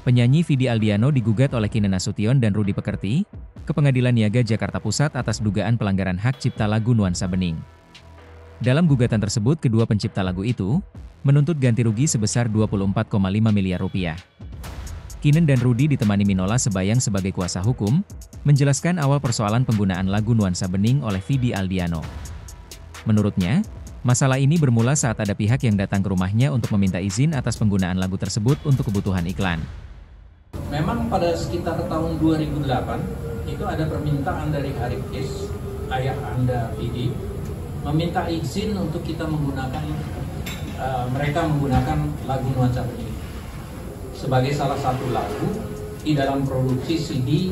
Penyanyi Vidi Aldiano digugat oleh Kinan Nasution dan Rudi Pekerti ke Pengadilan Niaga Jakarta Pusat atas dugaan pelanggaran hak cipta lagu Nuansa Bening. Dalam gugatan tersebut, kedua pencipta lagu itu menuntut ganti rugi sebesar 24,5 miliar rupiah. Kinan dan Rudi ditemani Minola Sebayang sebagai kuasa hukum, menjelaskan awal persoalan penggunaan lagu Nuansa Bening oleh Vidi Aldiano. Menurutnya, masalah ini bermula saat ada pihak yang datang ke rumahnya untuk meminta izin atas penggunaan lagu tersebut untuk kebutuhan iklan. Memang pada sekitar tahun 2008, itu ada permintaan dari Arif Kis, ayah Anda Vidi, meminta izin untuk kita menggunakan, mereka menggunakan lagu Nuansa Bening sebagai salah satu lagu di dalam produksi CD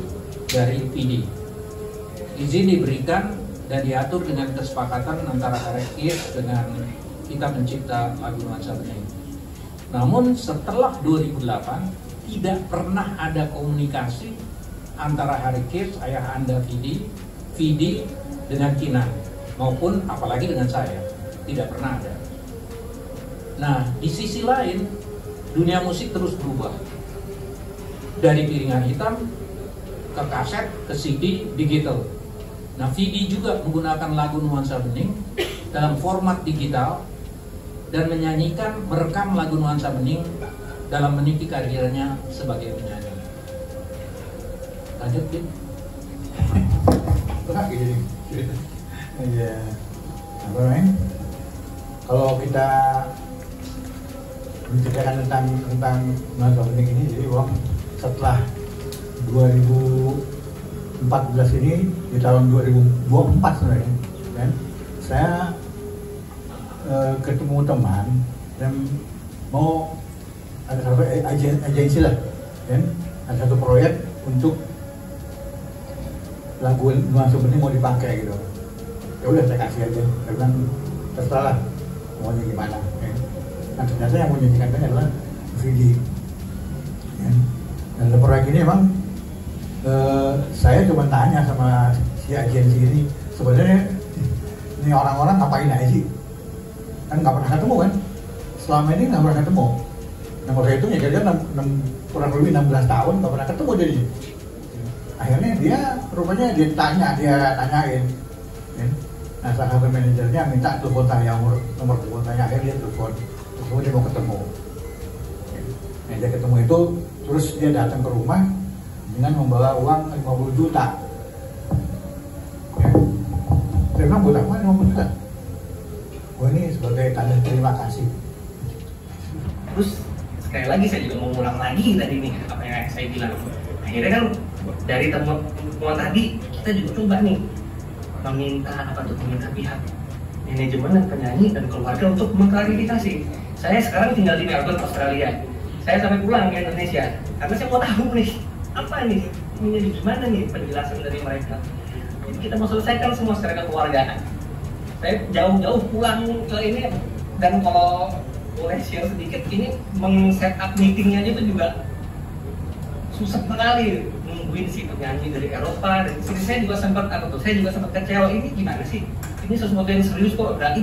dari Vidi. Izin diberikan dan diatur dengan kesepakatan antara Arif Kis dengan kita pencipta lagu Nuansa Bening. Namun setelah 2008, tidak pernah ada komunikasi antara Arif Kis, ayah Anda Vidi dengan Kinan, maupun apalagi dengan saya. Tidak pernah ada. Nah, di sisi lain, dunia musik terus berubah. Dari piringan hitam, ke kaset, ke CD, digital. Nah, Vidi juga menggunakan lagu Nuansa Bening dalam format digital dan menyanyikan, merekam lagu Nuansa Bening dalam meniti karirnya sebagai penyanyi. Lanjut, Bin. Enggak gini cerita. Iya. Apa namanya? Kalau kita menceritakan tentang Nuansa Bening ini, jadi uang setelah 2014 ini, di tahun 2024 sebenarnya, kan, saya ketemu teman dan mau ada satu agensi lah, kan, ada satu proyek untuk lagu Nuansa Bening mau dipakai gitu. Ya udah saya kasih aja, saya bilang terserah lah maunya gimana. Kan. Nah ternyata yang menyanyikan adalah Vidi. Kan. Dan dalam proyek ini emang saya cuma tanya sama si agensi ini, sebenarnya ini orang-orang ngapain aja sih? Kan nggak pernah ketemu kan? Selama ini nggak pernah ketemu. Nah kalau saya hitung ya kira-kira kurang lebih 16 tahun nggak pernah ketemu jadi. Akhirnya dia rupanya dia tanyain. Nah salah satu manajernya minta telepon saya, nomor telepon saya, akhirnya dia telepon. Terus dia mau ketemu. Nah dia ketemu itu, terus dia datang ke rumah dengan membawa uang 50 juta. Saya bilang buat apa 50 juta? Oh ini sebagai tanda terima kasih. Terus sekali lagi saya juga mau ulang lagi tadi nih apa yang saya bilang. Akhirnya kan dari temuan tadi kita juga coba nih meminta pihak manajemen dan penyanyi dan keluarga untuk mengklarifikasi. Saya sekarang tinggal di Melbourne, Australia. Saya sampai pulang ke Indonesia karena saya mau tahu nih apa nih ini gimana nih penjelasan dari mereka. Jadi kita mau selesaikan semua secara kekeluargaan. Saya jauh-jauh pulang ke ini, dan kalau boleh share sedikit, ini meng-setup meetingnya aja tuh juga susah sekali, nungguin si penyanyi dari Eropa dan sini. Saya juga sempat kecewa, ini gimana sih? Ini sesuatu yang serius kok, nggak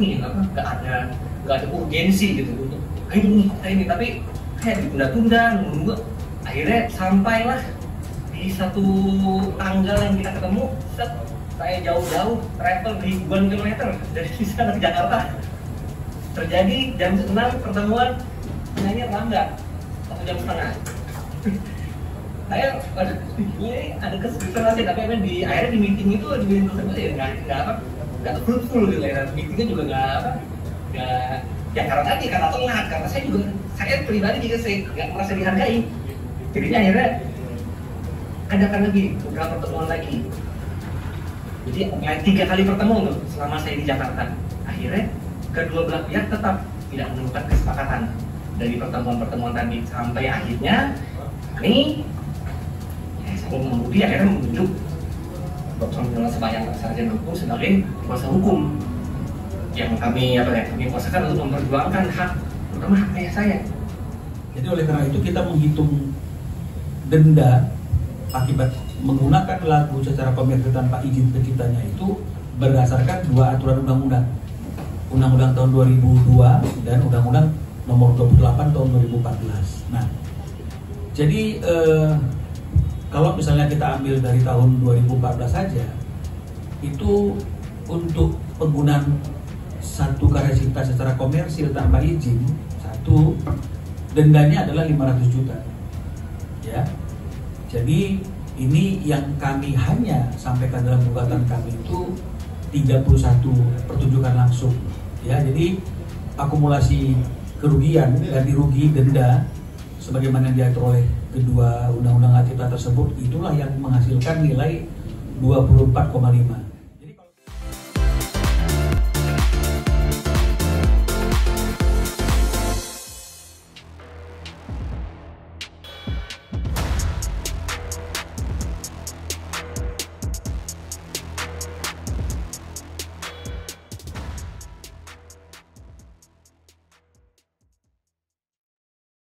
ada urgensi gitu untuk ini, tapi kayak ditunda-tunda, nunggu. Akhirnya sampailah di satu tanggal yang kita ketemu. Saya jauh-jauh travel ribuan kilometer dari sana ke Jakarta. Terjadi jam 6 pertemuan, penyanyi lambat 1 jam setengah. Saya ini ada kesulitan, tapi akhirnya di meeting itu ya nggak fruitful gitu ya. Meetingnya juga karena tadi karena telat, karena saya pribadi juga nggak merasa dihargai. Jadinya akhirnya adakan lagi beberapa pertemuan lagi. Jadi 3 kali pertemuan tuh selama saya di Jakarta. Akhirnya kedua belah pihak tetap tidak menemukan kesepakatan dari pertemuan-pertemuan tadi, sampai akhirnya ini saya mengemudi akhirnya menunjuk Dr. Minola Sebayang sarjana hukum sebagai kuasa hukum yang kami kuasakan untuk memperjuangkan hak, terutama hak ayah saya. Jadi oleh karena itu kita menghitung denda akibat menggunakan lagu secara komersil tanpa izin penciptanya itu berdasarkan 2 aturan undang-undang. Undang-Undang tahun 2002 dan Undang-Undang nomor 28 tahun 2014. Nah, Jadi kalau misalnya kita ambil dari tahun 2014 saja, itu untuk penggunaan satu karya cipta secara komersil tanpa izin, satu dendanya adalah 500 juta. Ya. Jadi ini yang kami hanya sampaikan dalam gugatan kami itu 31 pertunjukan langsung. Ya, jadi akumulasi kerugian, ganti rugi, denda sebagaimana diatur oleh kedua undang-undang hak cipta tersebut, itulah yang menghasilkan nilai 24,5.